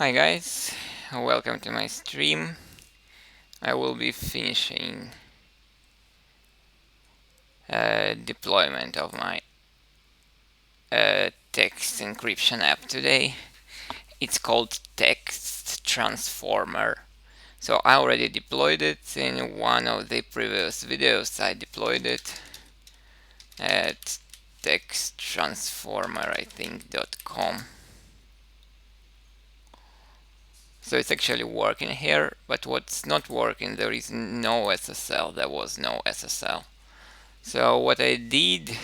Hi guys, welcome to my stream. I will be finishing deployment of my text encryption app today. It's called Text Transformer. So I already deployed it in one of the previous videos. I deployed it at texttransformer, I think, .com. So it's actually working here, but what's not working, there is no SSL. There was no SSL. So what I did,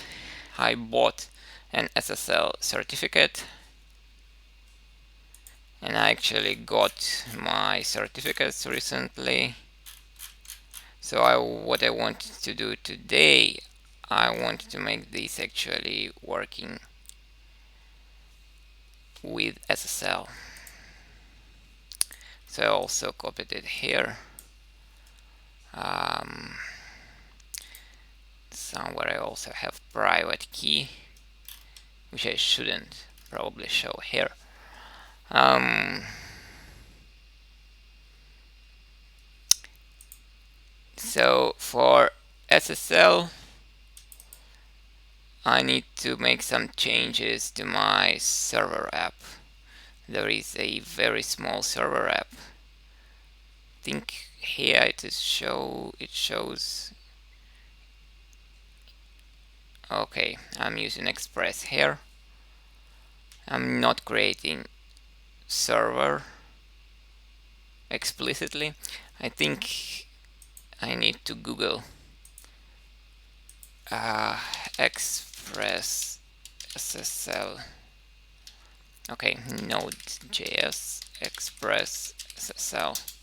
I bought an SSL certificate, and I actually got my certificates recently. So what I wanted to do today, I wanted to make this actually working with SSL. So I also copied it here. Somewhere I also have private key, which I shouldn't probably show here. So for SSL, I need to make some changes to my server app. There is a very small server app. I think here it shows. Okay, I'm using Express here. I'm not creating server explicitly. I think I need to Google Express SSL. Okay, Node.js Express SSL.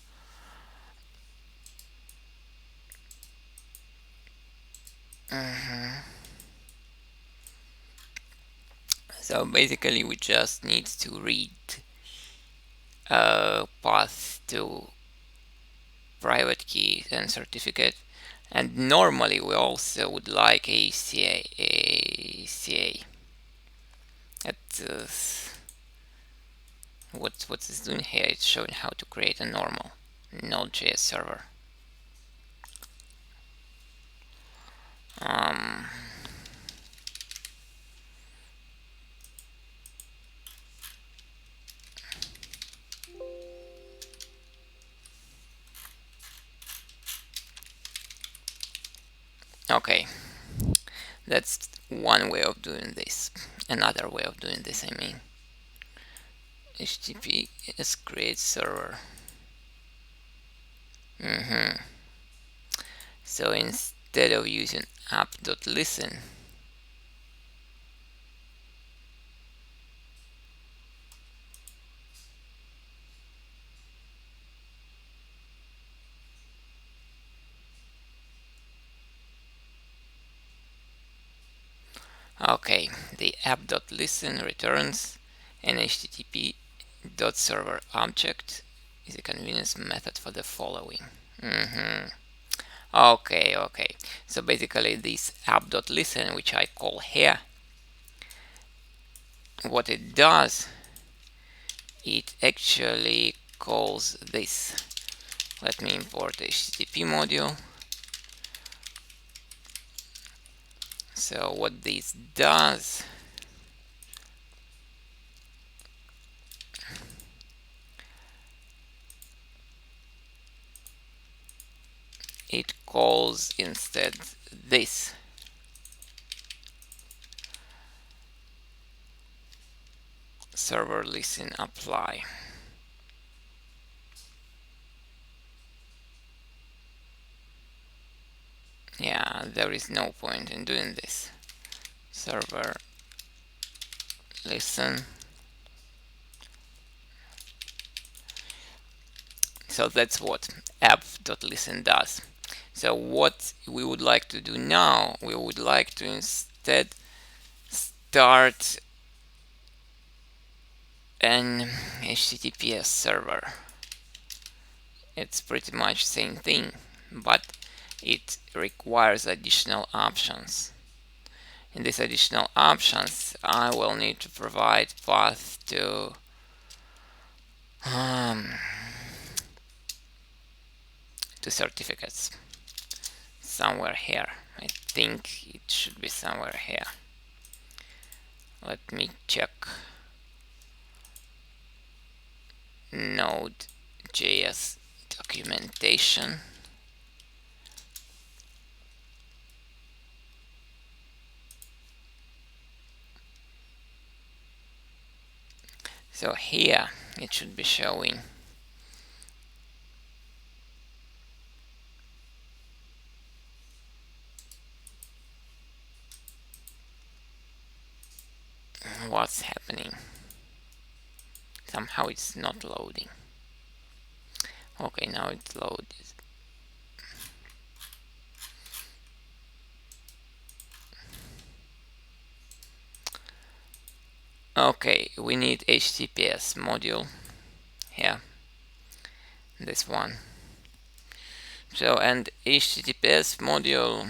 So basically we just need to read path to private key and certificate, and normally we also would like a CA. At what it's doing here, it's showing how to create a normal Node.js server. Okay, that's one way of doing this. Another way of doing this, I mean, HTTPS create server. So instead of using app.listen, okay, the app.listen returns an HTTP.server object is a convenience method for the following. Okay. So basically this app.listen, which I call here, what it does, it actually calls this. Let me import the HTTP module. So what this does, it calls instead this. Server listen apply. Yeah, there is no point in doing this. Server listen. So that's what app.listen does. So what we would like to do now, we would like to instead start an HTTPS server. It's pretty much same thing, but it requires additional options. In these additional options, I will need to provide path to um, to certificates somewhere here. I think it should be somewhere here. Let me check. Node.js documentation. So here it should be showing. What's happening? Somehow it's not loading. Okay, now it's loaded. Okay, we need HTTPS module here. This one. So, and HTTPS module,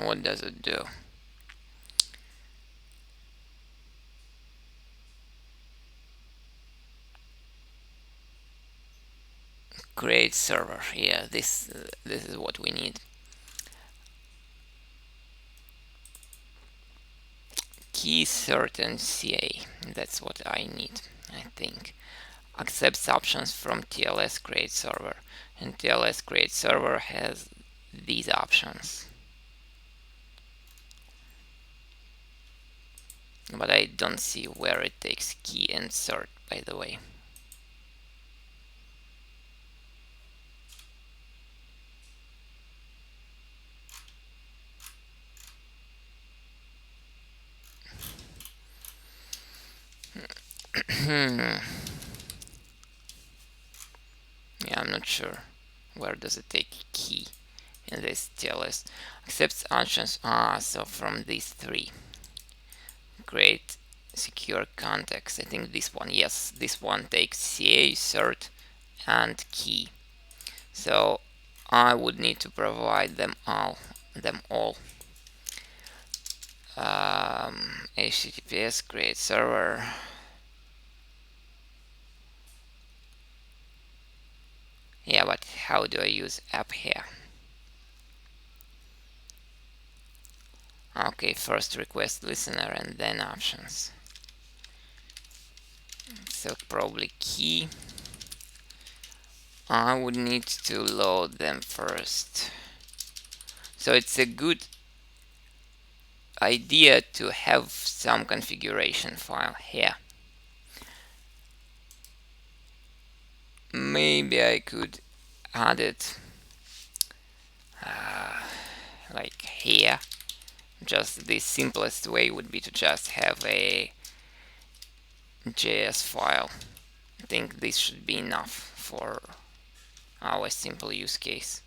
what does it do? Create server. Yeah, this is what we need. Key, cert, and CA. That's what I need, I think. Accepts options from TLS create server, and TLS create server has these options. But I don't see where it takes key and cert, by the way. Yeah, I'm not sure. Where does it take key in this TLS? Accepts options. So from these three. Create secure context. I think this one. Yes, this one takes CA, cert, and key. So I would need to provide them all. HTTPS create server. Yeah, but how do I use app here? Okay, first request listener and then options. So probably key. I would need to load them first. So it's a good idea to have some configuration file here. Maybe I could add it like here. Just the simplest way would be to just have a JS file. I think this should be enough for our simple use case.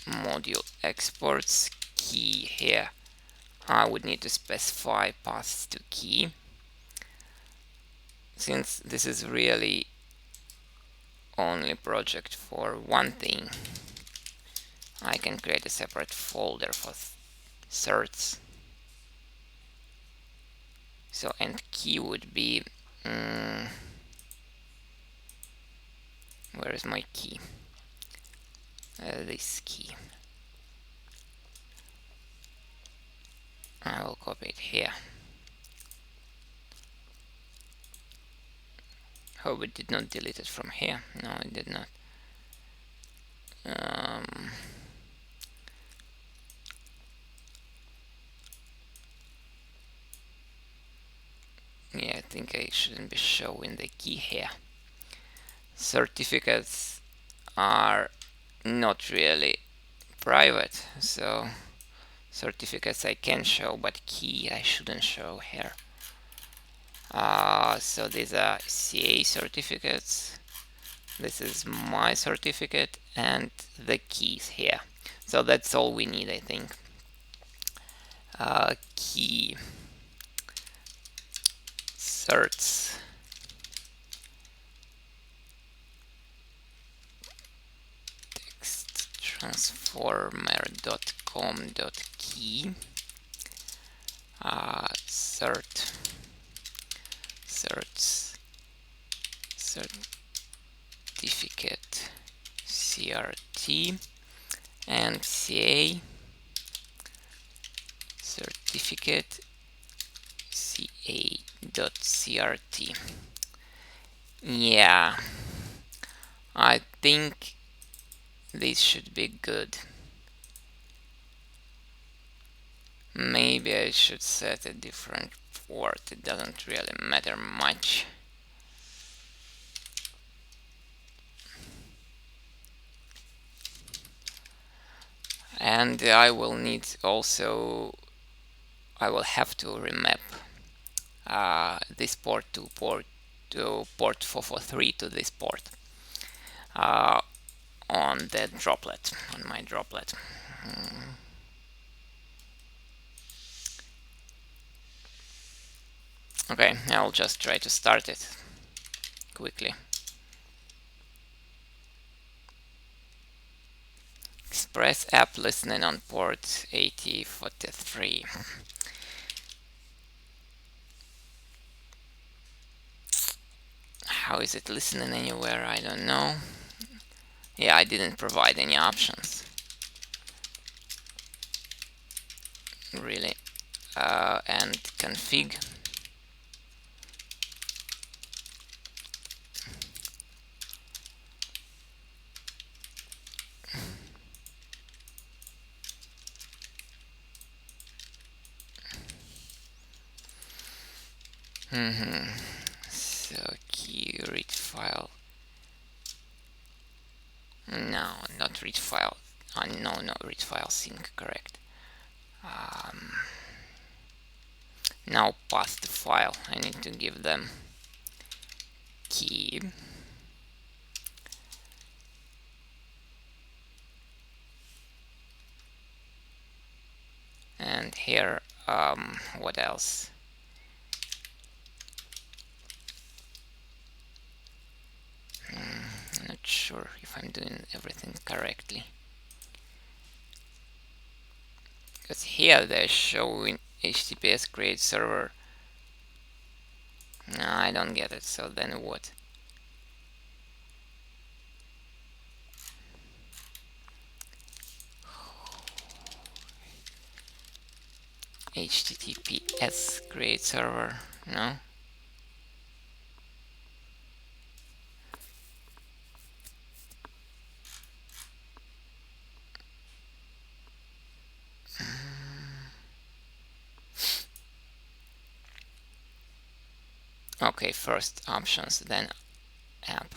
Module exports key here. I would need to specify paths to key. Since this is really only project for one thing, I can create a separate folder for certs. So, and key would be where is my key? This key. I will copy it here. Hope it did not delete it from here. No, it did not. Yeah, I think I shouldn't be showing the key here. Certificates are not really private, so certificates I can show, but key I shouldn't show here. So these are CA certificates. This is my certificate and the keys here. So that's all we need, I think. Key certs text transformer.com.key certs certificate CRT and CA certificate CA.CRT. Yeah, I think this should be good. Maybe I should set a different port. It doesn't really matter much. And I will need also, I will have to remap this port to port 443 to this port on the droplet, on my droplet. Okay, I'll just try to start it quickly. Express app listening on port 8043. How is it listening anywhere? I don't know. Yeah, I didn't provide any options. Really. And config. So key read file. No, not read file. No, read file sync, correct. Now path to file. I need to give them key. And here, what else? I'm not sure if I'm doing everything correctly. Because here they're showing HTTPS create server. No, I don't get it. So then what? HTTPS create server. No. Okay, first options, then app.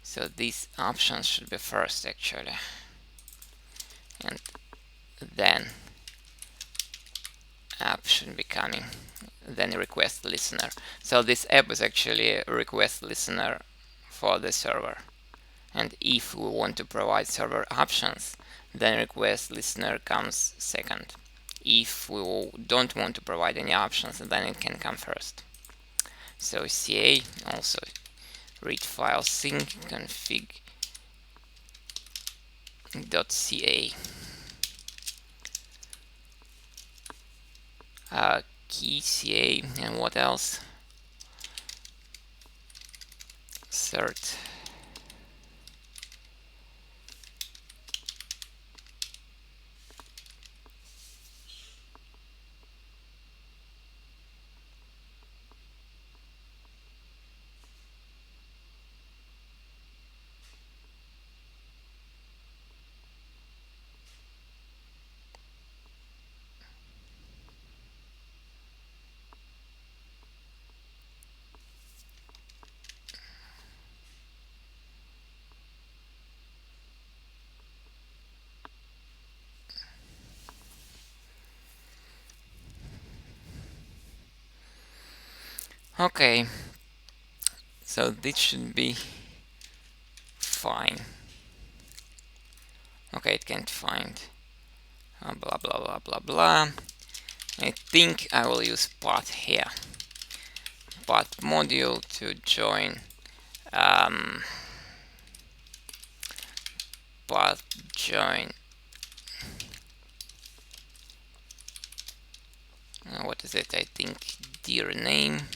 So these options should be first actually. And then app should be coming. Then request listener. So this app is actually a request listener for the server. And if we want to provide server options, then request listener comes second. If we don't want to provide any options, then it can come first. So CA, also read file sync config.ca. Key CA, and what else? Cert. Okay, so this should be fine. Okay, it can't find blah blah blah blah blah. I think I will use path here. Path module to join path join. What is it? I think dir name.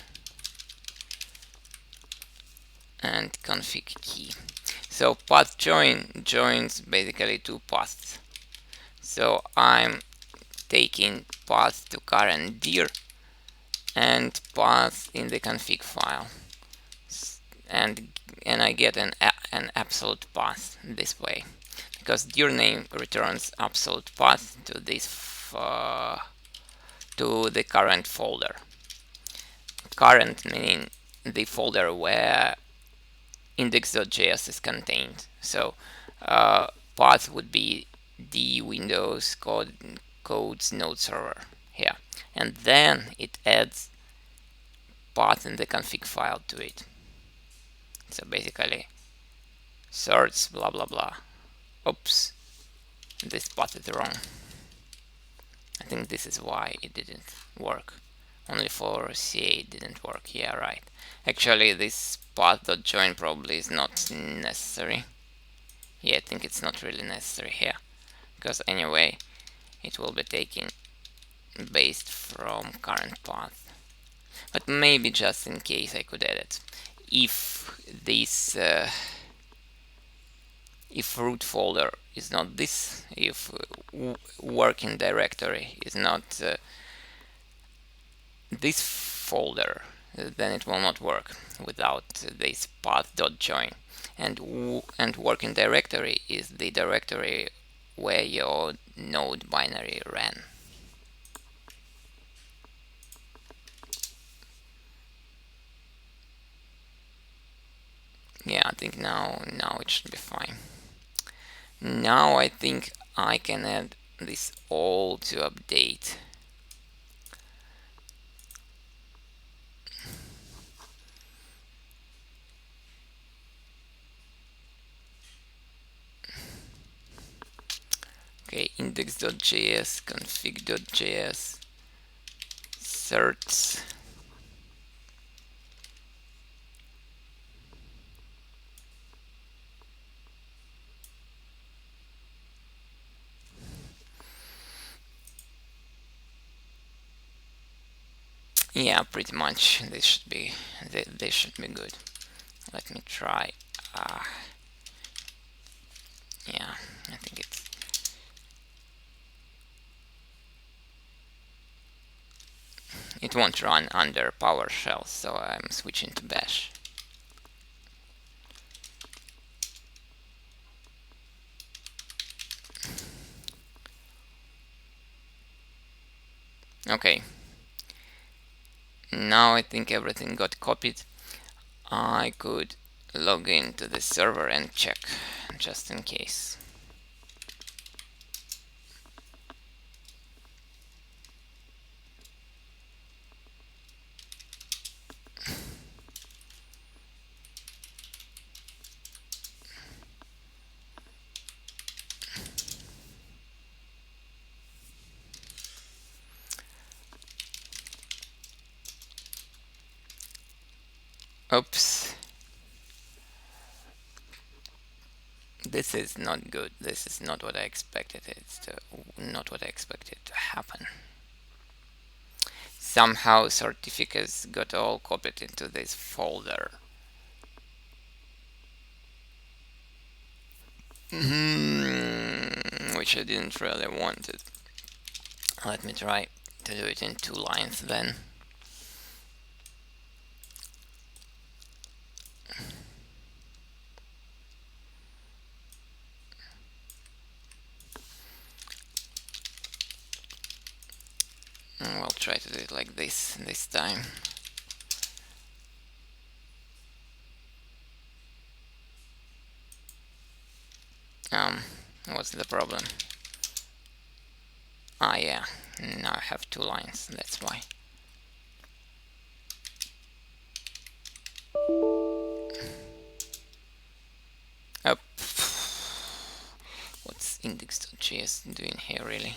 and config key. So path join joins basically two paths. So I'm taking path to current dir and path in the config file, and I get an absolute path this way, because dir name returns absolute path to this to the current folder. Current meaning the folder where index.js is contained. So path would be the Windows codes node server here, and then it adds path in the config file to it. So basically certs blah blah blah. Oops, this path is wrong. I think this is why it didn't work. Only for CA it didn't work. Yeah, right. Actually, this path.join probably is not necessary. Yeah, I think it's not really necessary here, because anyway it will be taken based from current path. But maybe just in case I could add it. If this if root folder is not this, if working directory is not this folder, then it will not work without this path.join. And working directory is the directory where your node binary ran. Yeah, I think now it should be fine. Now I think I can add this all to update. Okay, index.js, config.js, certs. Yeah, pretty much. This should be good. Let me try. Yeah, I think it won't run under PowerShell, so I'm switching to Bash. Okay. Now I think everything got copied. I could log into the server and check, just in case. Oops. This is not good. This is not what I expected. It's not what I expected to happen. Somehow certificates got all copied into this folder. Which I didn't really want it. Let me try to do it in 2 lines then. We'll try to do it like this time. What's the problem? Yeah, now I have 2 lines, that's why. Up. What's index.js doing here really?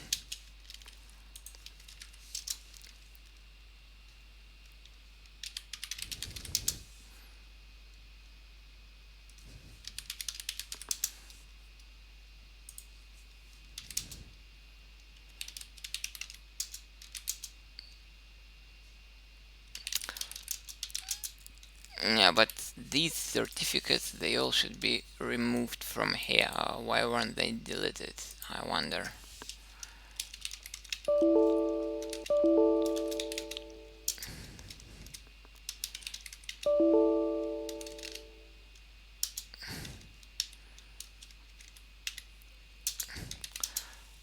Yeah, but these certificates, they all should be removed from here. Why weren't they deleted? I wonder.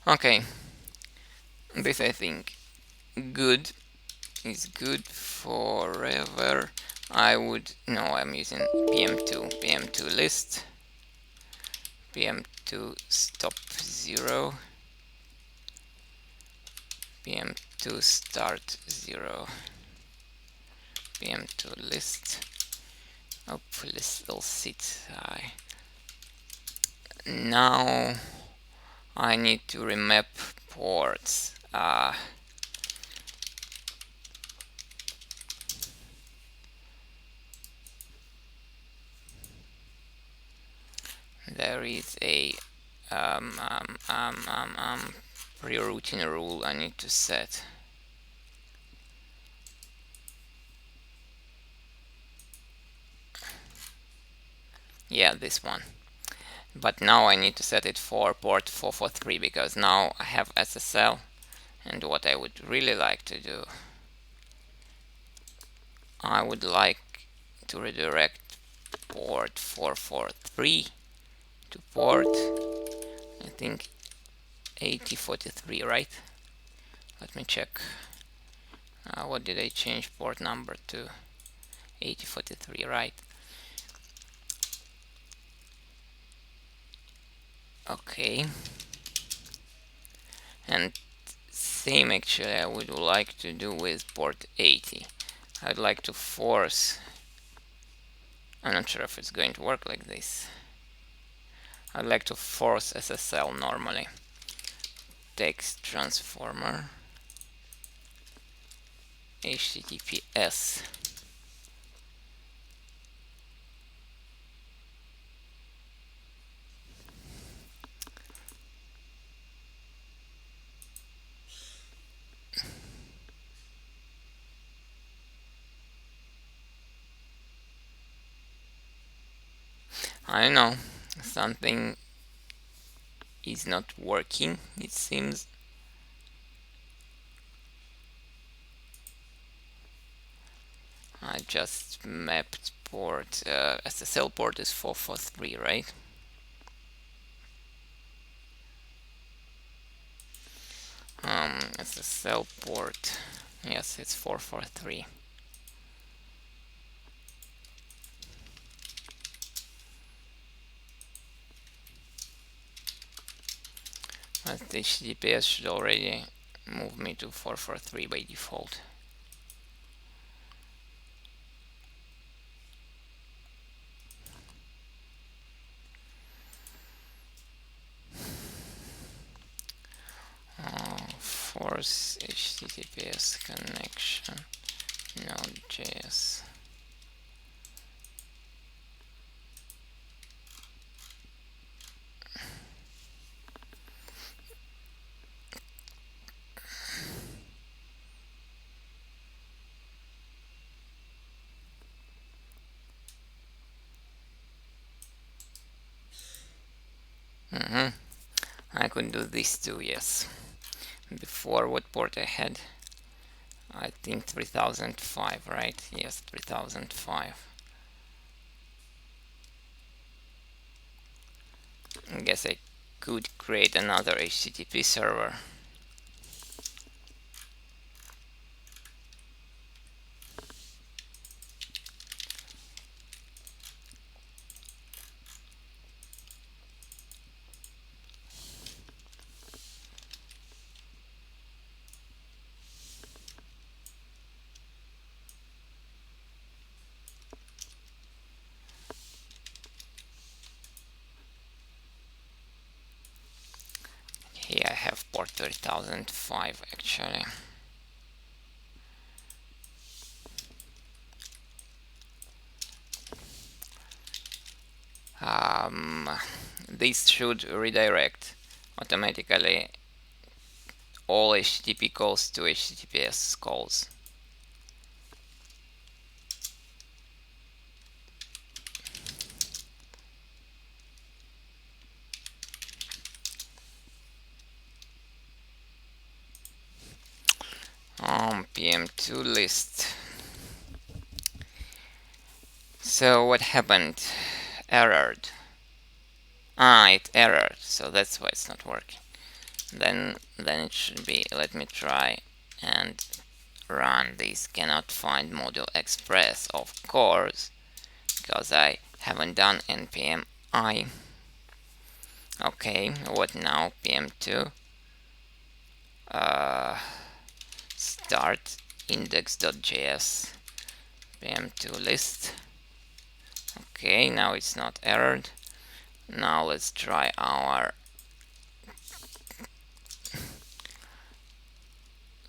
Okay, this I think good is good forever. I'm using pm2 list, pm2 stop 0, pm2 start 0, pm2 list. List will sit. Now I need to remap ports. There is a pre-routing rule I need to set. Yeah, this one. But now I need to set it for port 443 because now I have SSL. And what I would really like to do, I would like to redirect port 443 to port, I think, 8043, right? Let me check. What did I change port number to? 8043, right? Okay. And same actually I would like to do with port 80. I'd like to force, I'm not sure if it's going to work like this. I'd like to force SSL normally. Text transformer HTTPS. I know something is not working, it seems. I just mapped port, SSL port is 443, right? SSL port, yes, it's 443. But HTTPS should already move me to 443 by default. Force HTTPS connection, Node.js. I could do this too, yes. Before, what port I had? I think 3005, right? Yes, 3005. I guess I could create another HTTP server. Here I have port 3005 actually. This should redirect automatically all HTTP calls to HTTPS calls. pm2 list. So what happened? Errored. It errored, so that's why it's not working. Then it should be, let me try and run this. Cannot find module express, of course, because I haven't done npm I. Okay, what now? pm2 start index.js pm2 list. Okay, now it's not errored. Now let's try our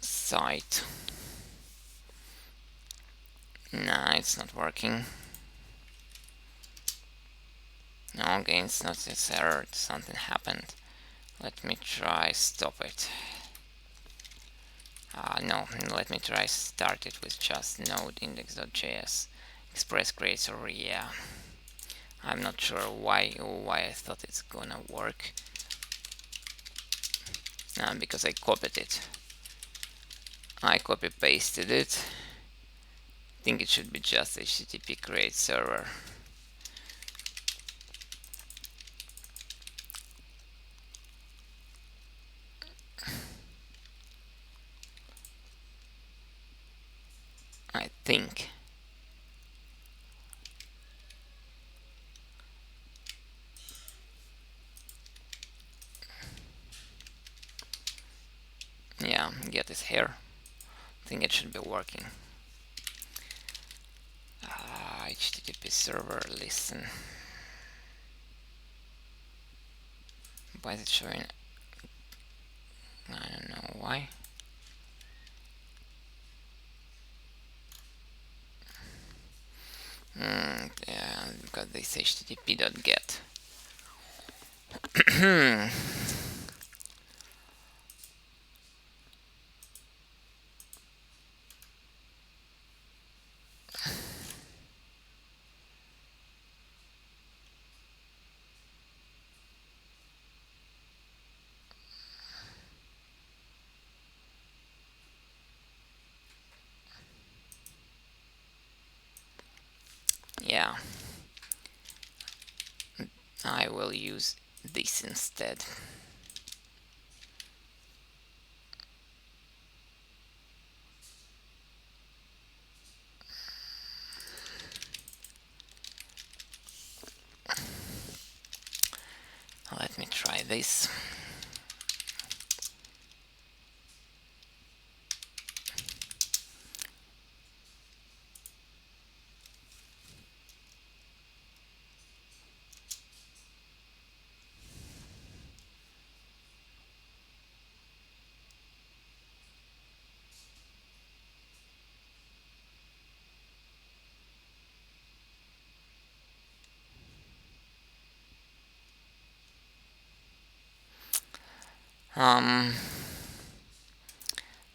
site. Nah, it's not working. No, again, it's errored. Something happened. Let me try stop it. No, let me try start it with just node index.js. Express creator, yeah. I'm not sure why I thought it's gonna work. Because I copied it. I copy pasted it. I think it should be just http create server. I think. Yeah, get it here. I think it should be working. HTTP server, listen. Why is it showing? I don't know why. Yeah, because this http.get. Yeah, I will use this instead. Let me try this.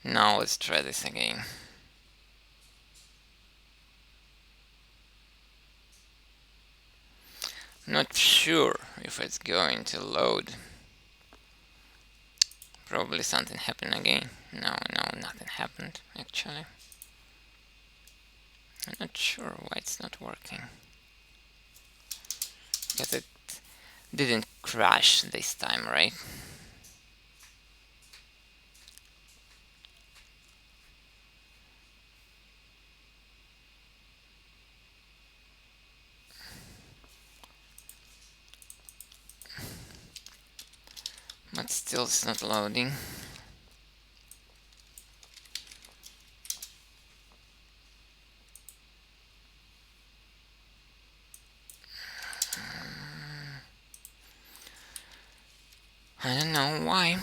Now let's try this again. Not sure if it's going to load. Probably something happened again. No, nothing happened actually. I'm not sure why it's not working. Because it didn't crash this time, right? But still it's not loading. I don't know why.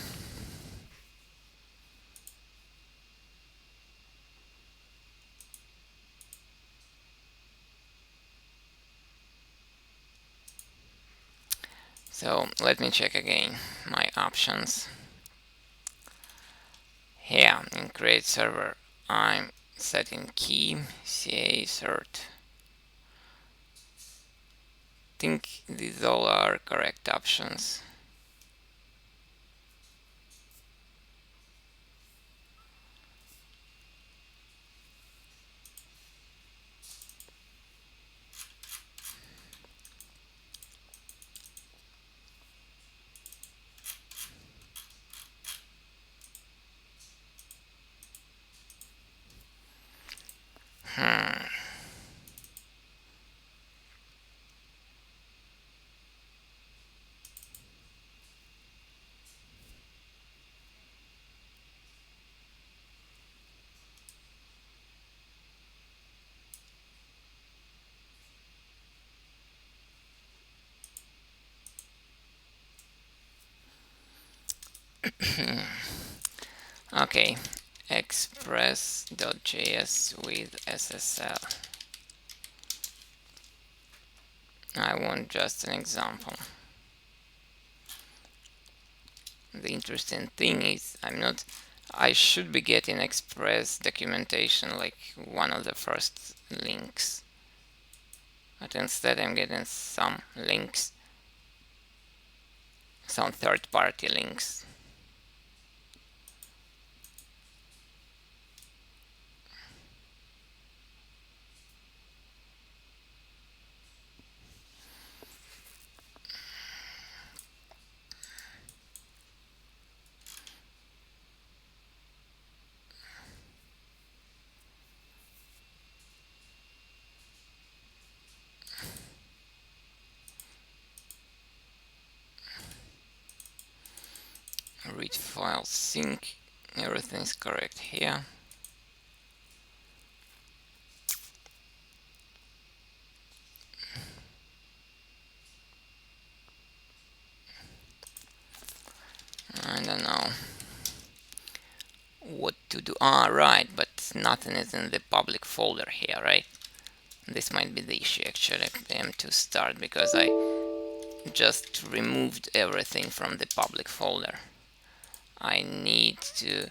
So let me check again my options. Here in create server, I'm setting key ca cert. Think these all are correct options. Okay, Express.js with SSL. I want just an example. The interesting thing is I should be getting Express documentation like one of the first links. But instead I'm getting some links, some third-party links. Read file sync, everything is correct here. I don't know what to do. Right, but nothing is in the public folder here, right? This might be the issue actually. I am to start because I just removed everything from the public folder. I need to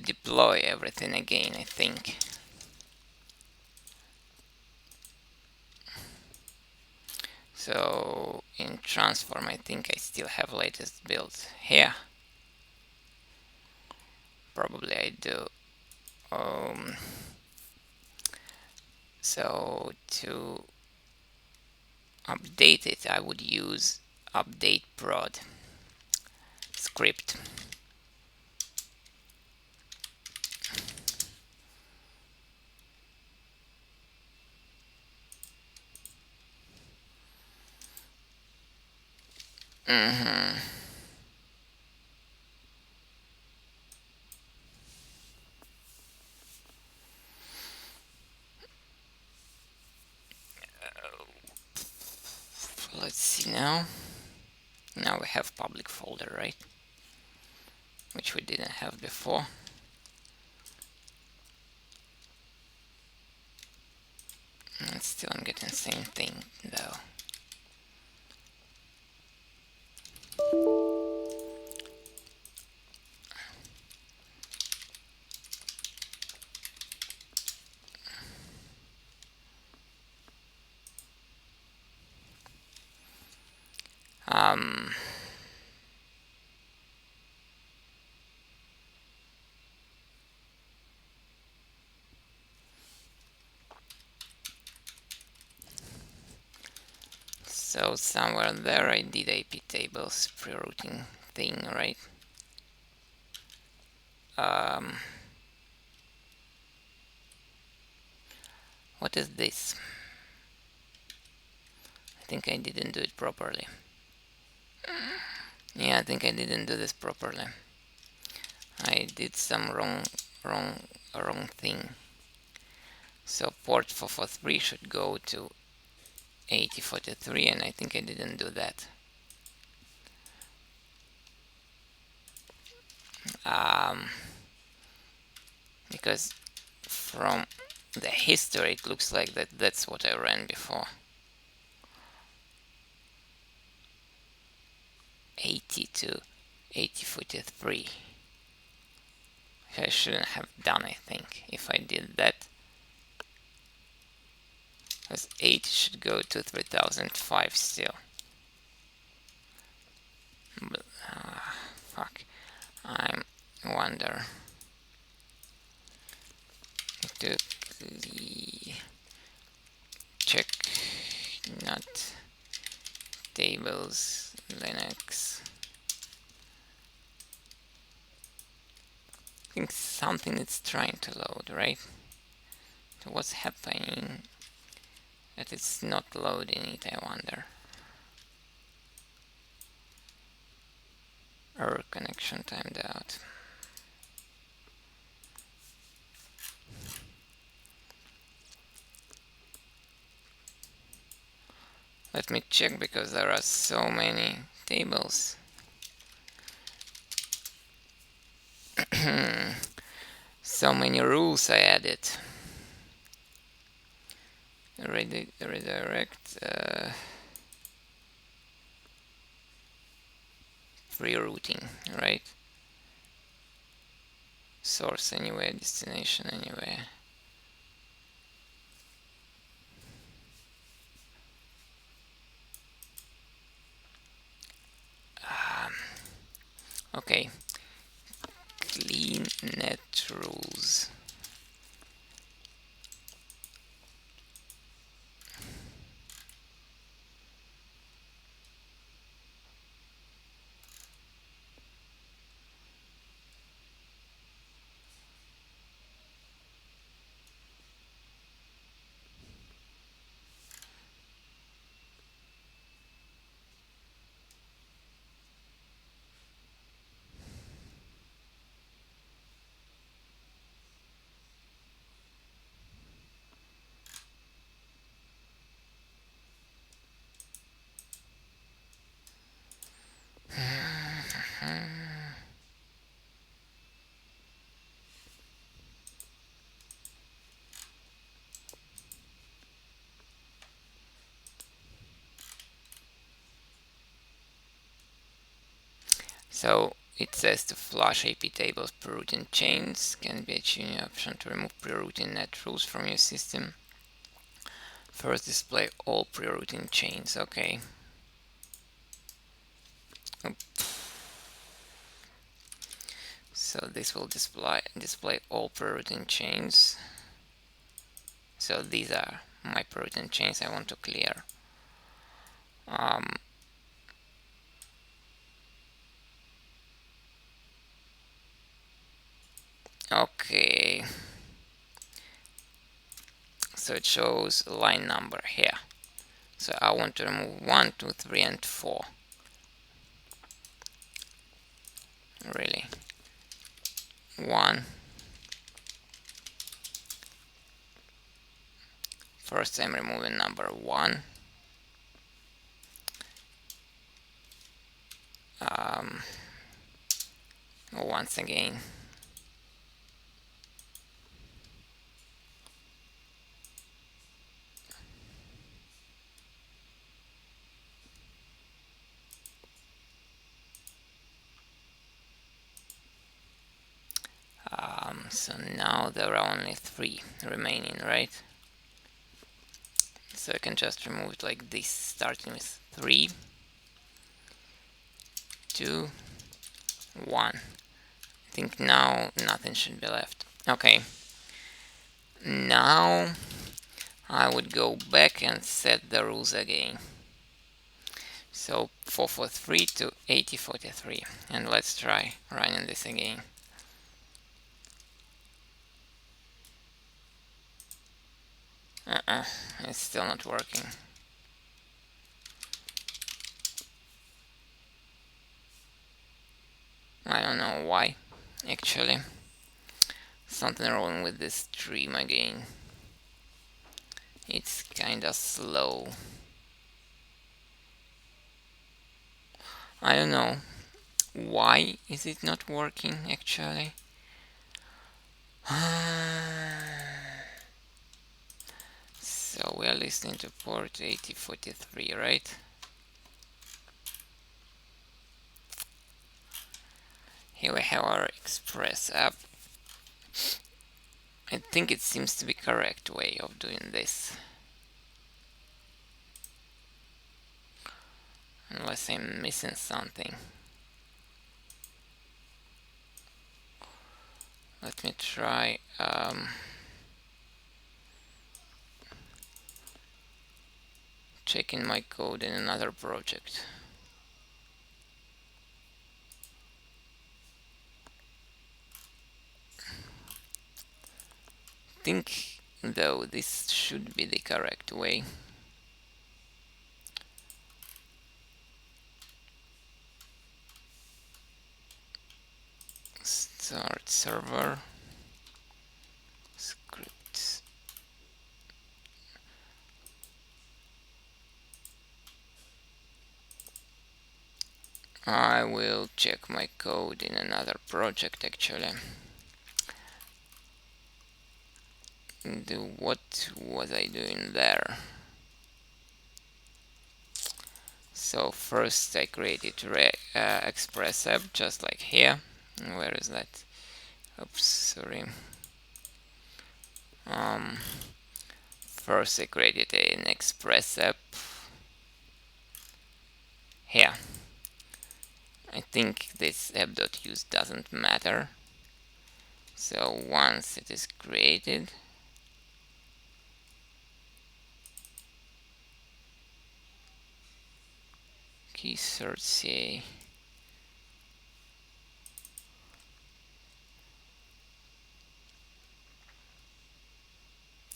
deploy everything again, I think. So in transform, I think I still have latest build here. Probably I do. So to update it, I would use update prod script. Let's see now. Now we have public folder, right? Which we didn't have before. And still I'm getting the same thing though. So somewhere there I did IP tables pre-routing thing, right? What is this? I think I didn't do it properly. Yeah, I think I didn't do this properly. I did some wrong thing. So port 443 should go to 8043, and I think I didn't do that. Because from the history it looks like that's what I ran before. 80 to 8043. I shouldn't have done, I think, if I did that. Because 8 should go to 3005 still. But, fuck. I wonder to check not tables Linux. I think something is trying to load, right? So what's happening that it's not loading it, I wonder. Error connection timed out. Let me check because there are so many tables. So many rules I added. Redirect, rerouting, right? Source anywhere, destination anywhere. Okay, clean net rules. So it says to flush AP tables pre-routing chains. Can be a tuning option to remove pre-routing net rules from your system. First display all pre-routing chains. Okay. So this will display all pre-routing chains. So these are my pre-routing chains I want to clear. Okay. So it shows line number here. So I want to remove 1, 2, 3, and 4. Really. 1. First I'm removing number 1. Once again. So now there are only 3 remaining, right? So I can just remove it like this, starting with 3, 2, 1. I think now nothing should be left. Okay. Now I would go back and set the rules again. So 443 to 8043. And let's try running this again. It's still not working. I don't know why, actually. Something wrong with this stream again. It's kinda slow. I don't know. Why is it not working, actually? So we are listening to port 8043, right? Here we have our Express app. I think it seems to be correct way of doing this. Unless I'm missing something. Let me try checking my code in another project. Think though this should be the correct way. Start server scripts. I will check my code in another project actually. What was I doing there? So first I created Express app just like here. Where is that? Oops, sorry. First I created an Express app here. I think this app.use doesn't matter. So once it is created, key cert CA.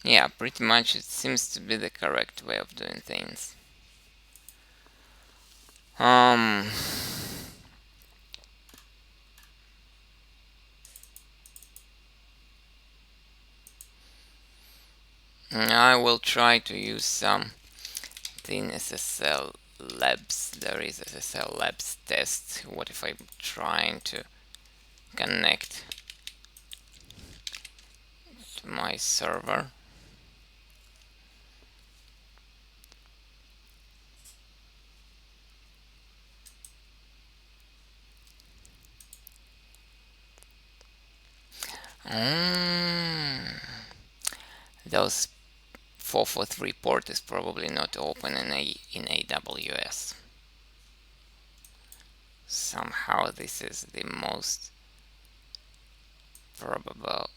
Yeah, pretty much it seems to be the correct way of doing things. I will try to use some thin SSL labs. There is SSL labs test. What if I'm trying to connect to my server? Those 443 port is probably not open in AWS. Somehow this is the most probable.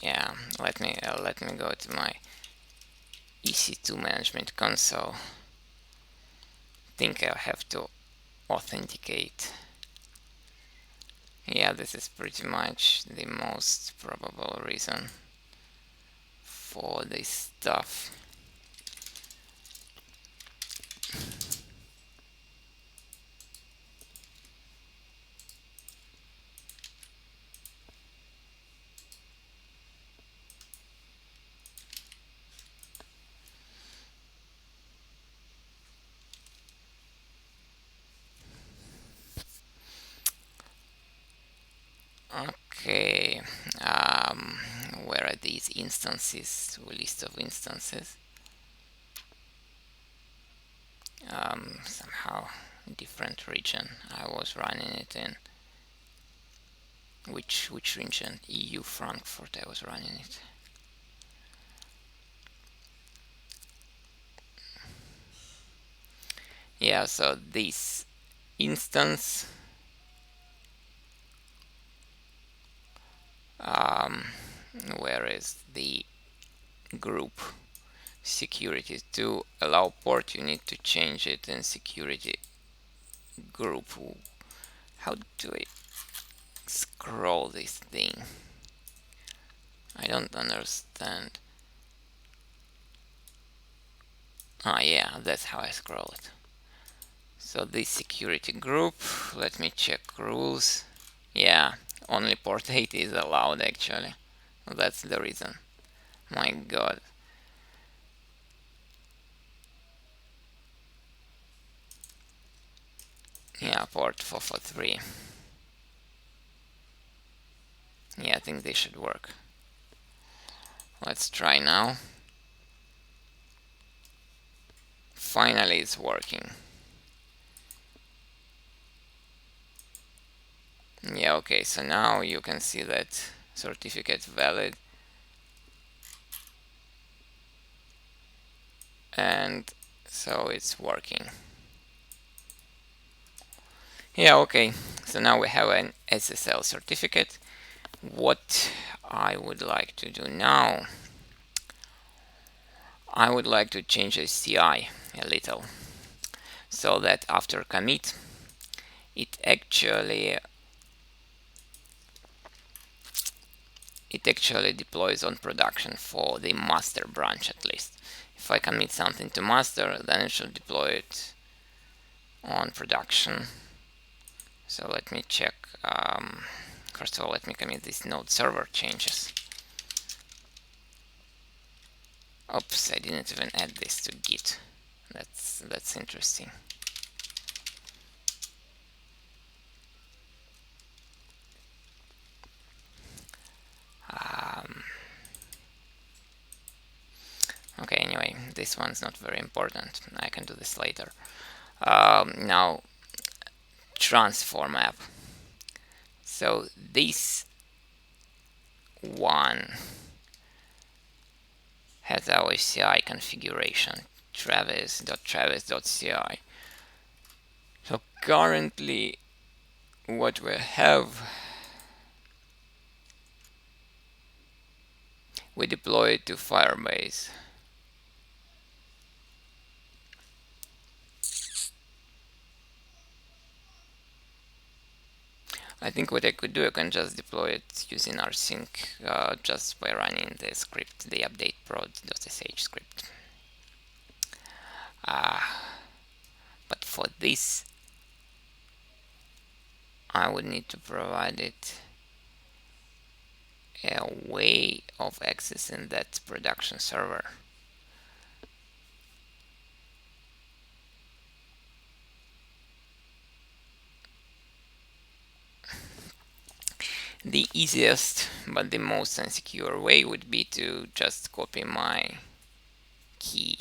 Yeah, let me go to my EC2 management console. Think I'll have to authenticate. Yeah, this is pretty much the most probable reason for this stuff. Okay, where are these instances? List of instances. Somehow different region. I was running it in which region? EU Frankfurt. I was running it. Yeah, so this instance where is the group security? To allow port you need to change it in security group. How do I scroll this thing? I don't understand. Ah, yeah, that's how I scroll it. So this security group, let me check rules. Yeah, only port 80 is allowed actually. That's the reason. My god. Yeah, port 443. Yeah, I think they should work. Let's try now. Finally it's working. Yeah, okay, so now you can see that certificate valid. And so it's working. Yeah, okay, so now we have an SSL certificate. What I would like to do now, I would like to change the CI a little so that after commit it actually deploys on production for the master branch at least. If I commit something to master, then it should deploy it on production. So let me check. First of all, let me commit these node server changes. Oops, I didn't even add this to Git. That's interesting. anyway. This one's not very important. I can do this later. Now, transform app. So this one has our CI configuration, travis.travis.ci. So currently what we have, we deploy it to Firebase. I think what I could do, I can just deploy it using rsync, just by running the script, the update prod.sh script. But for this, I would need to provide it a way of accessing that production server. The easiest but the most insecure way would be to just copy my key.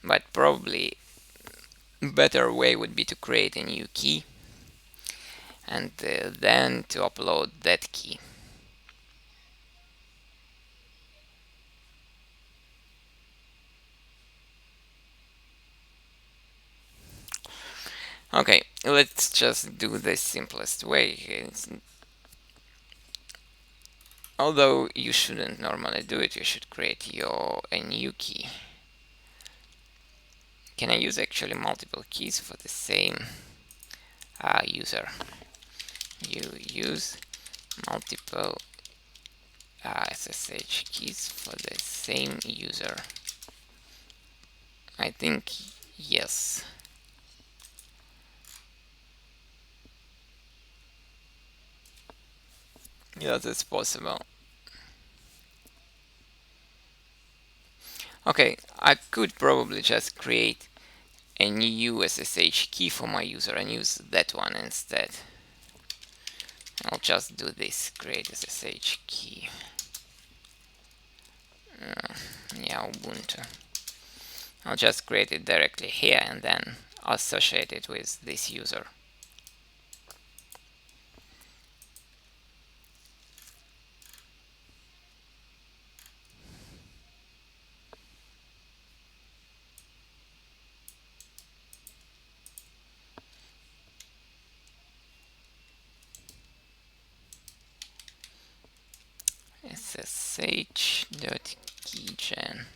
But probably better way would be to create a new key and then to upload that key. Okay, let's just do the simplest way. Although you shouldn't normally do it, you should create a new key. Can I use actually multiple keys for the same user? You use multiple SSH keys for the same user. I think yes. Yes, it's possible. Okay, I could probably just create a new SSH key for my user and use that one instead. I'll just do this, create SSH key. Yeah, Ubuntu. I'll just create it directly here and then associate it with this user. ssh.keygen.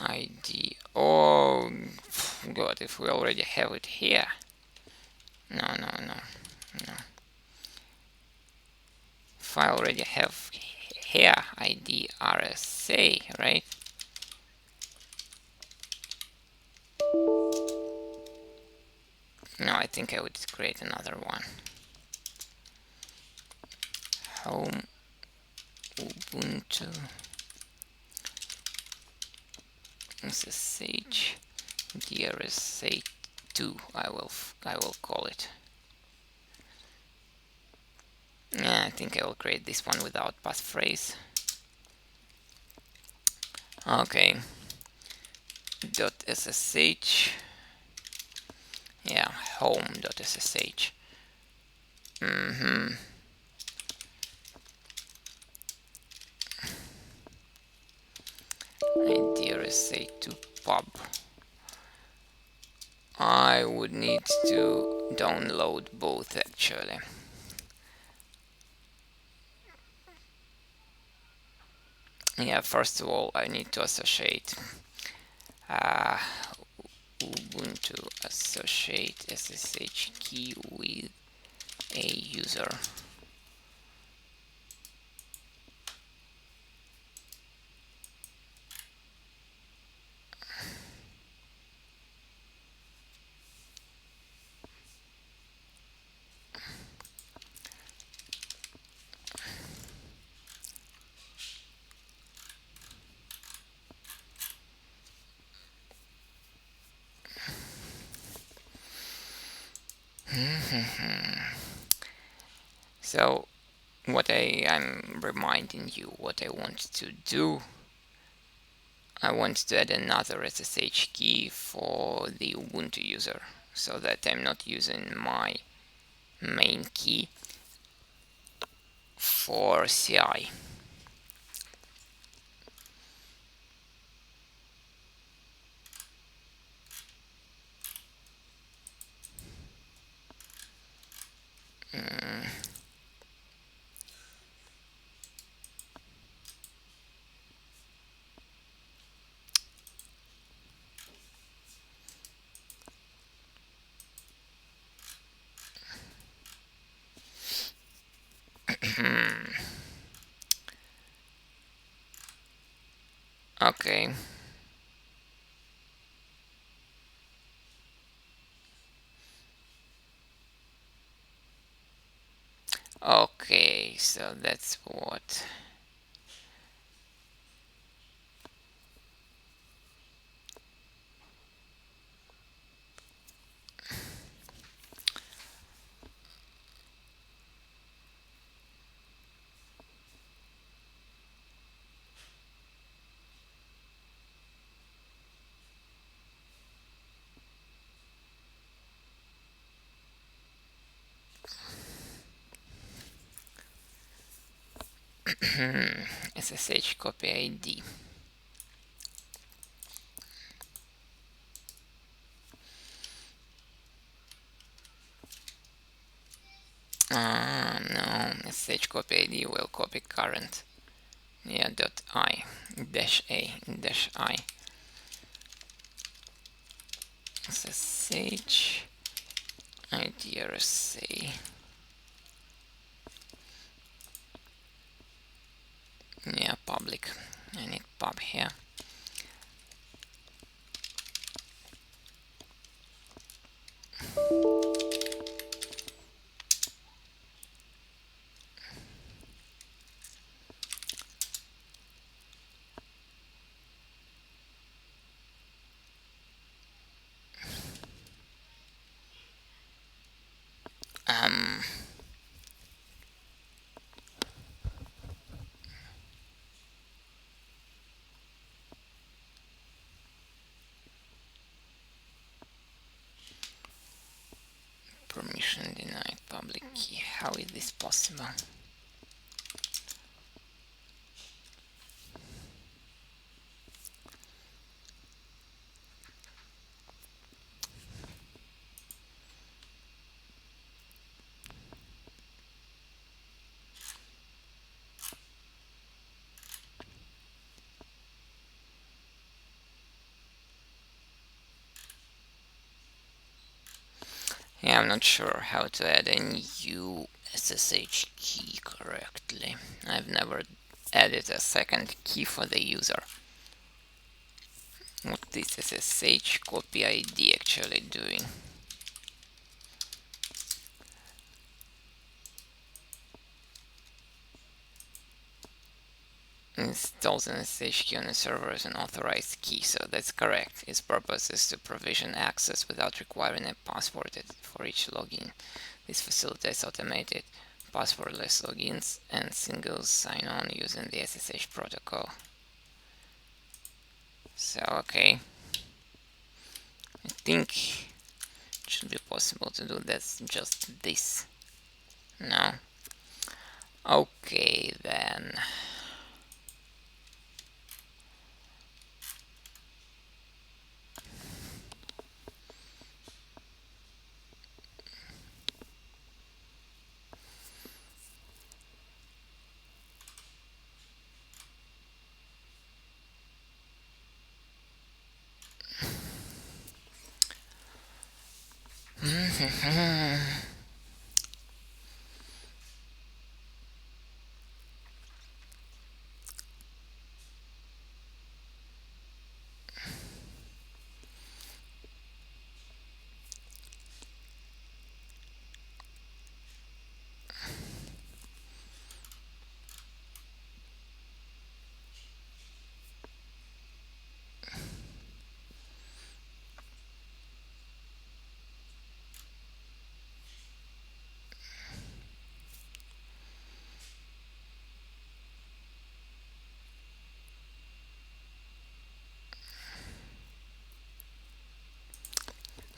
ID. Oh god, if we already have it here. No. If I already have here ID RSA, right? No, I think I would create another one. Home Ubuntu SSH DRSA2. I will call it. Yeah, I think I will create this one without passphrase. Okay. .ssh. Yeah, home.ssh. DRSA2 pub. I would need to download both actually. Yeah, first of all, I need to associate Ubuntu associate SSH key with a user. So what I'm reminding you what I want to do. I want to add another SSH key for the Ubuntu user so that I'm not using my main key for CI. Okay. Okay, so that's what. SSH copy ID. No, SSH copy ID will copy current. Yeah, dot I dash A dash I SSH IDRSA. Yeah, public. I need pub here. Um, Permission denied public key. How is this possible? Yeah, I'm not sure how to add a new SSH key correctly. I've never added a second key for the user. What this SSH copy ID actually doing? Installs an SSH key on the server as an authorized key, so that's correct. Its purpose is to provision access without requiring a password for each login. This facilitates automated passwordless logins and single sign-on using the SSH protocol. So, okay. I think it should be possible to do that, just this. No? Okay, then.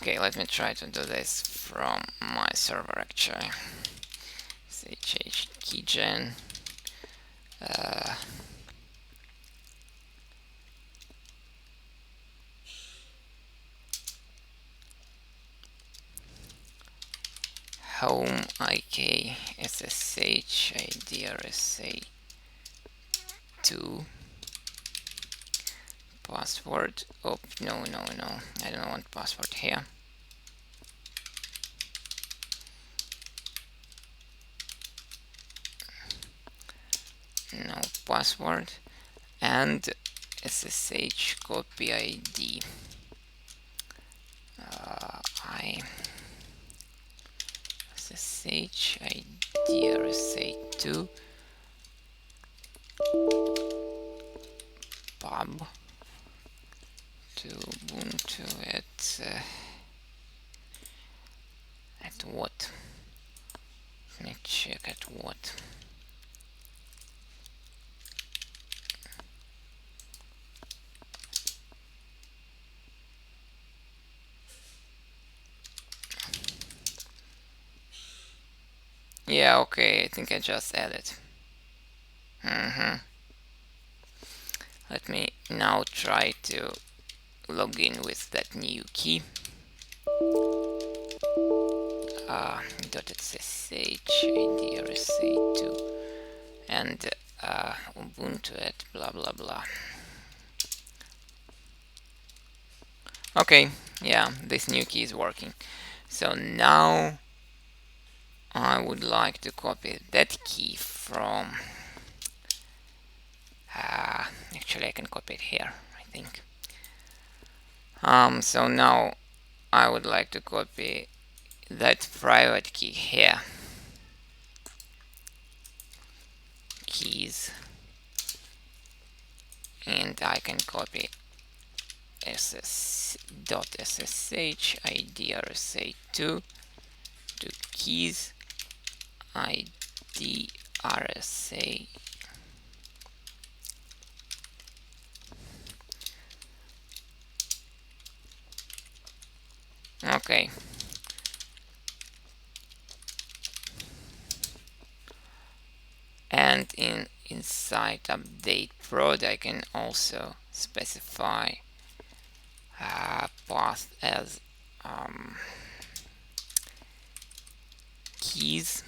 Okay, let me try to do this from my server actually. Keygen. Home IK SSH IDRSA 2 password. Oh, no, I don't want password here. No password. And SSH copy ID. I SSH IDRSA2 pub to Ubuntu at what? Let me check at what. Yeah, okay, I think I just added. Let me now try to log in with that new key. .ssh IDRSA2 and Ubuntu at blah blah blah. Okay, yeah, this new key is working. So now I would like to copy that key from actually I can copy it here, I think. So now I would like to copy that private key here. Keys, and I can copy ss.ssh IDRSA2 to keys IDRSA. Okay. And inside update prod I can also specify path as keys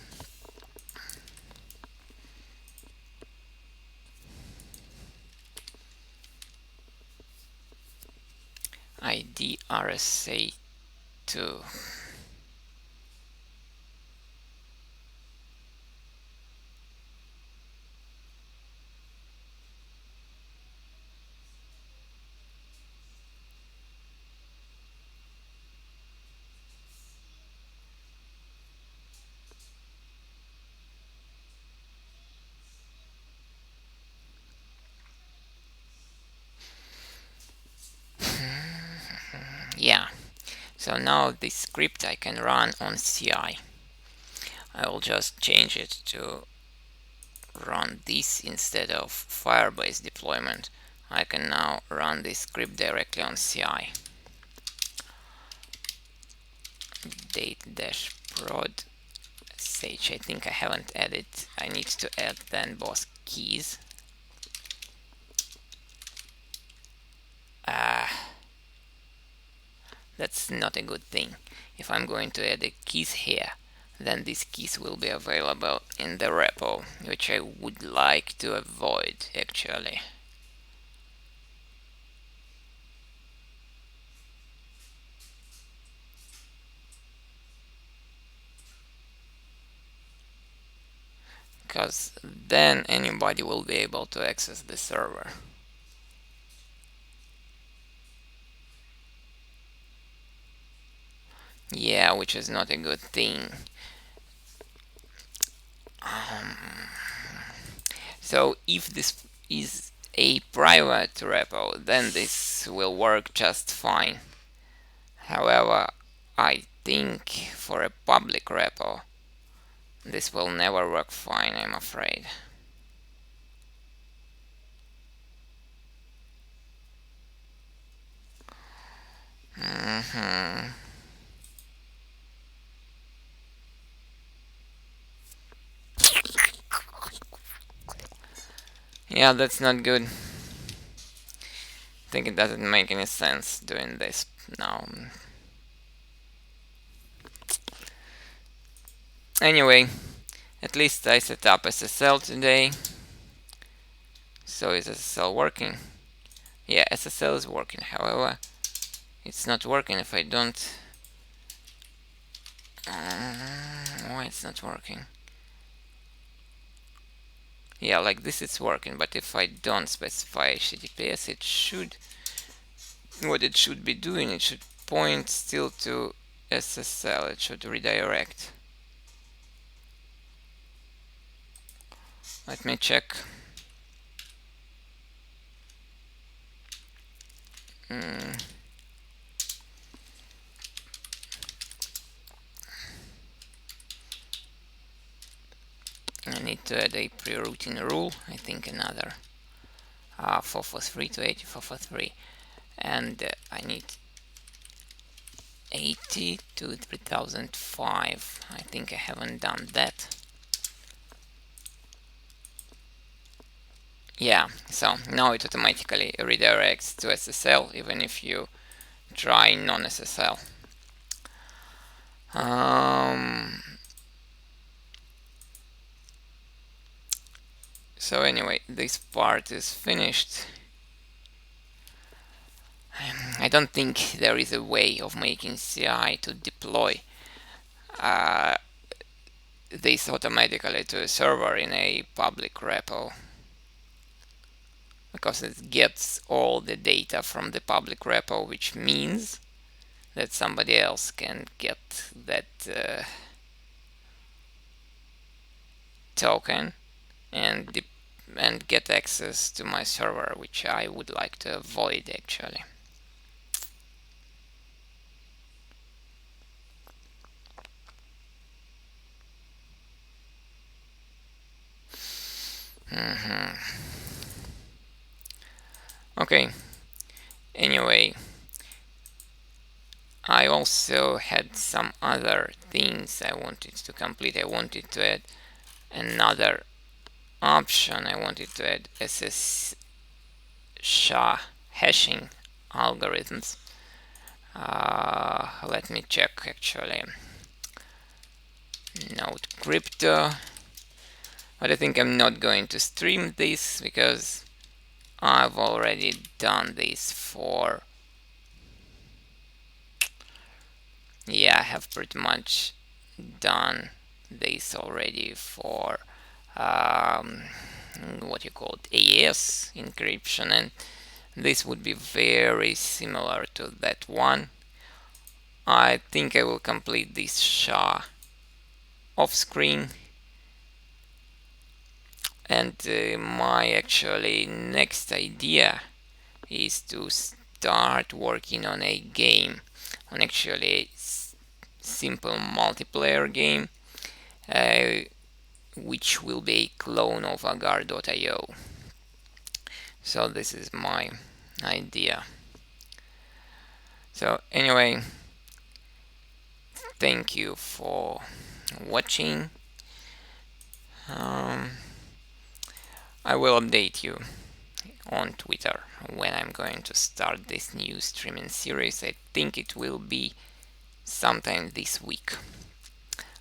IDRSA2. Yeah, so now this script I can run on CI. I will just change it to run this instead of Firebase deployment. I can now run this script directly on CI. Date-prod sh. I think I haven't added. I need to add then both keys. That's not a good thing. If I'm going to add the keys here, then these keys will be available in the repo, which I would like to avoid actually. Because then anybody will be able to access the server. Yeah, which is not a good thing. So if this is a private repo, then this will work just fine. However, I think for a public repo, this will never work fine, I'm afraid. Yeah, that's not good. I think it doesn't make any sense doing this now. Anyway, at least I set up SSL today. So is SSL working? Yeah, SSL is working. However, it's not working if I don't. Why it's not working? Yeah, like this it's working, but if I don't specify HTTPS, it should. What it should be doing, it should point still to SSL. It should redirect. Let me check. Mm. I need to add a pre-routing rule. I think another 443 to 8443, and I need 80 to 3005. I think I haven't done that. Yeah, so now it automatically redirects to SSL even if you try non-SSL. So anyway, this part is finished. I don't think there is a way of making CI to deploy this automatically to a server in a public repo, because it gets all the data from the public repo, which means that somebody else can get that token and get access to my server, which I would like to avoid actually. Okay, anyway, I also had some other things I wanted to complete. I wanted to add another option. I wanted to add SSH hashing algorithms. Let me check actually. Node crypto. But I think I'm not going to stream this because I've already done this for. Yeah, I have pretty much done this already for what you call it, AES encryption, and this would be very similar to that one. I think I will complete this SHA off screen, and my actually next idea is to start working on a game, on actually a simple multiplayer game, which will be a clone of agar.io. So this is my idea. So anyway, thank you for watching. I will update you on Twitter when I'm going to start this new streaming series. I think it will be sometime this week.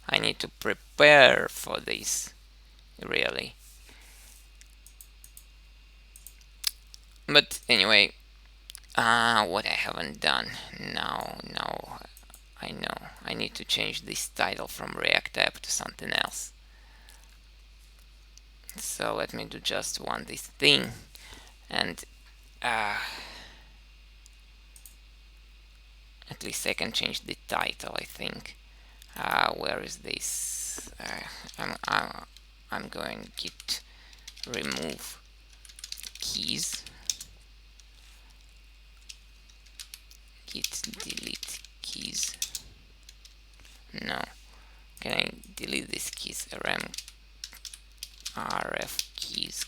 I need to prepare for this, really. But anyway, what I haven't done now I know I need to change this title from React app to something else. So let me do just this thing, and at least I can change the title, I think. Where is this? I'm going git remove keys, git delete keys. No, can I delete these keys? rf keys.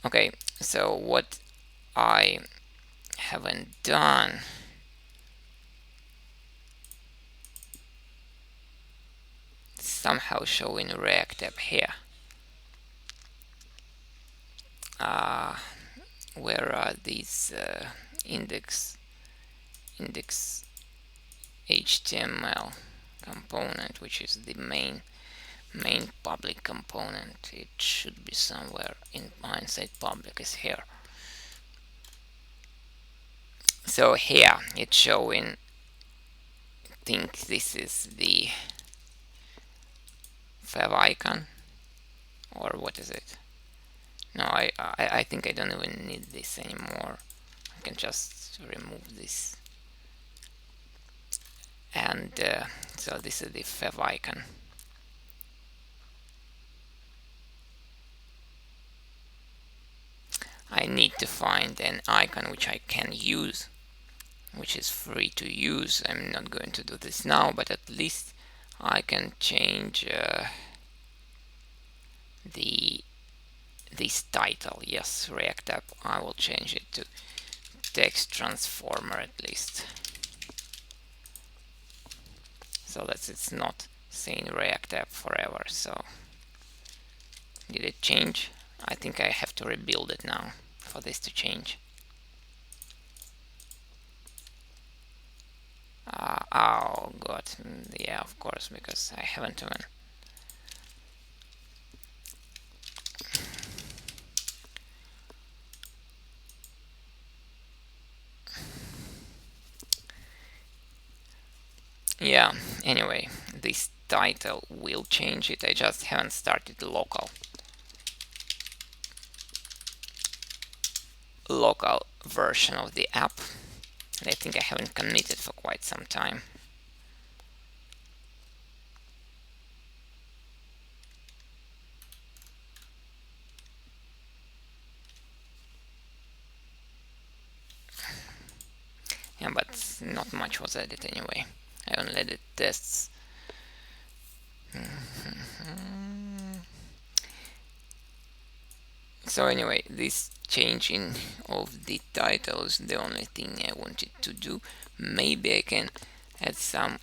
Okay, so what I haven't done, somehow showing React app here. uh, where are these index HTML component, which is the main public component. It should be somewhere in inside public. Is here. So here it's showing. I think this is the favicon, or what is it? No, I think I don't even need this anymore. I can just remove this. And so this is the favicon. I need to find an icon which I can use, which is free to use. I'm not going to do this now, but at least I can change this title. Yes, React app. I will change it to text transformer at least, so that it's not saying React app forever. So did it change? I think I have to rebuild it now for this to change. Oh god, yeah, of course, because I haven't even. Yeah, anyway, this title will change it. I just haven't started the local version of the app. And I think I haven't committed for quite some time. Yeah, but not much was added anyway. I only added tests. So anyway, this changing of the title is the only thing I wanted to do. Maybe I can add some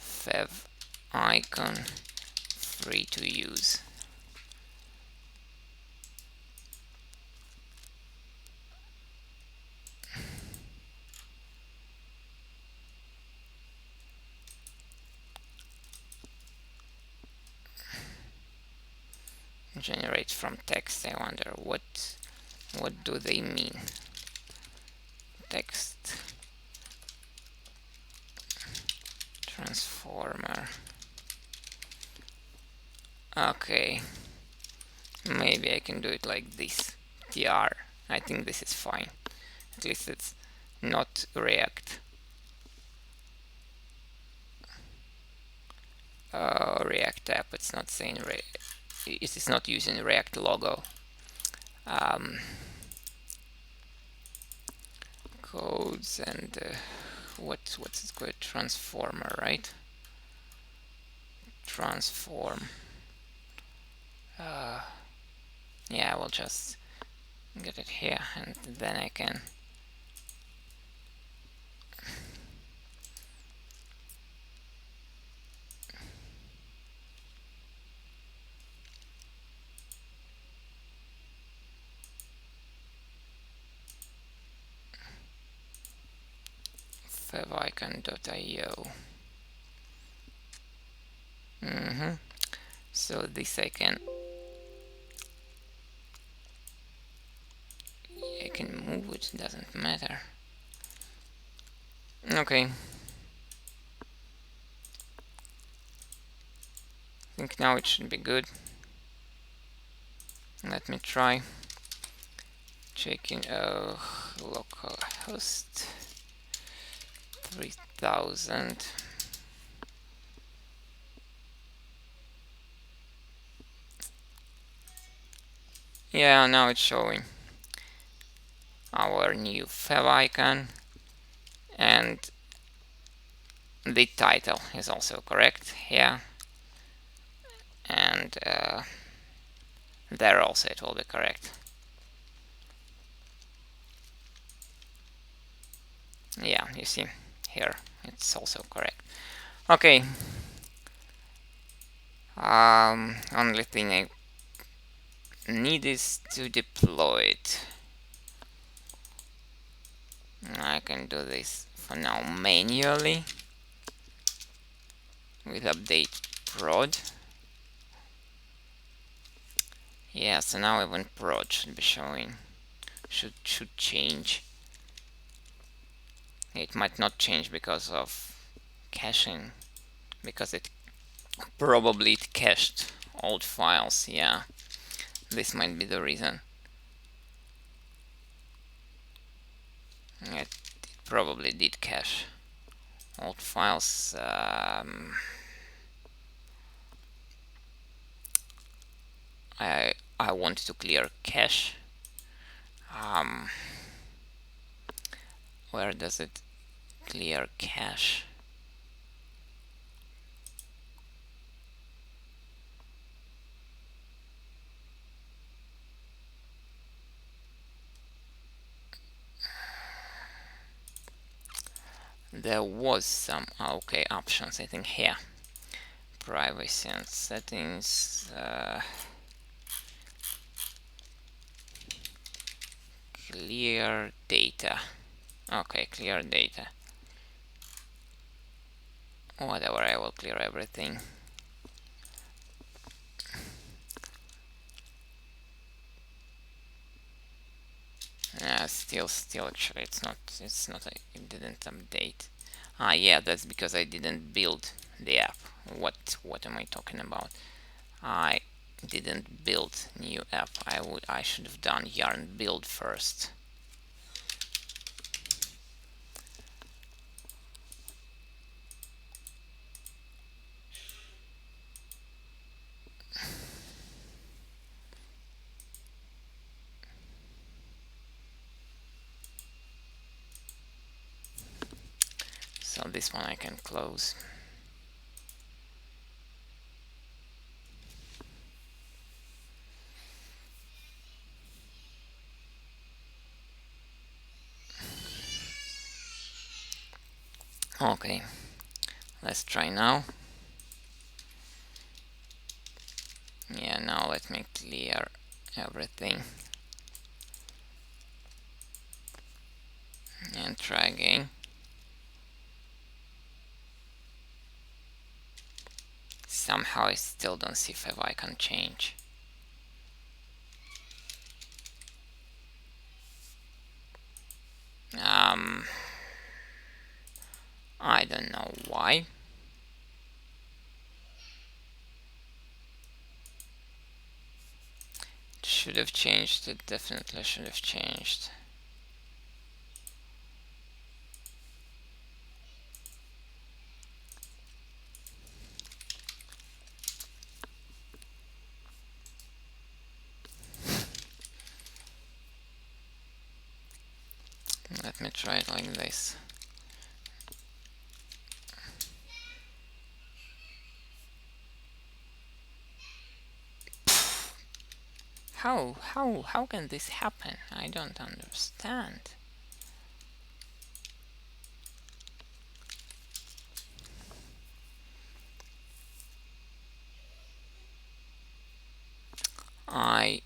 fav icon free to use. Generate from text. I wonder what do they mean? Text transformer. Okay, maybe I can do it like this. TR. I think this is fine. At least it's not React. React app. It's not saying it is not using React logo. Codes and what's it called? Transformer, right? Transform. Yeah, we'll just get it here, and then I can. favicon.io. So this I can move it, doesn't matter. Okay. I think now it should be good. Let me try checking localhost 3000. Yeah, now it's showing our new favicon, and the title is also correct here, and there also it will be correct. Yeah, you see here it's also correct. Okay. Only thing I need is to deploy it. I can do this for now manually with update prod. Yeah, so now even prod should be showing. Should change. It might not change because of caching, because it probably cached old files. Yeah, this might be the reason. It probably did cache old files. I wanted to clear cache. Where does it clear cache? There was some okay options, I think, here. Privacy and settings. Clear data. Okay, clear data. Whatever, I will clear everything. Still actually it's not it didn't update. Yeah, that's because I didn't build the app. What am I talking about? I didn't build new app. I should have done yarn build first. So this one I can close. Okay, let's try now. Yeah, now let me clear everything and try again. Somehow I still don't see favicon change. I don't know why. It should have changed. It definitely should have changed. Let me try it like this. How can this happen? I don't understand. I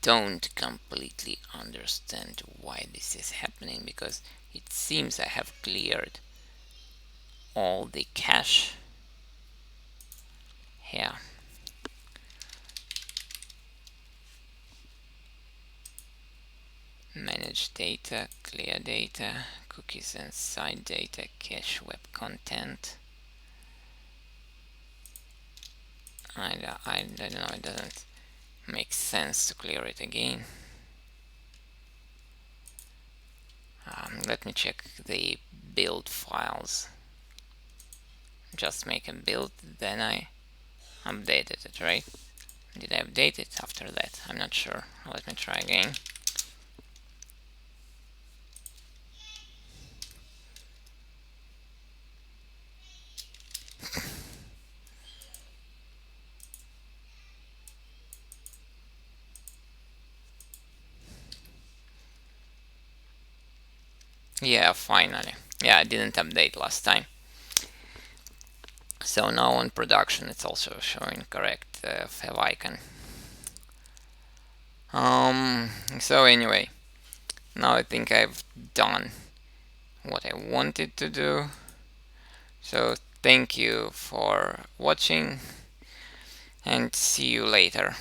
don't completely understand why this is happening, because it seems I have cleared all the cache here. Manage data, clear data, cookies and site data, cache web content. I don't know, it doesn't make sense to clear it again. Let me check the build files. Just make a build, then I updated it, right? Did I update it after that? I'm not sure. Let me try again. Yeah, finally. Yeah, I didn't update last time. So now on production it's also showing correct favicon. So anyway, now I think I've done what I wanted to do. So thank you for watching and see you later.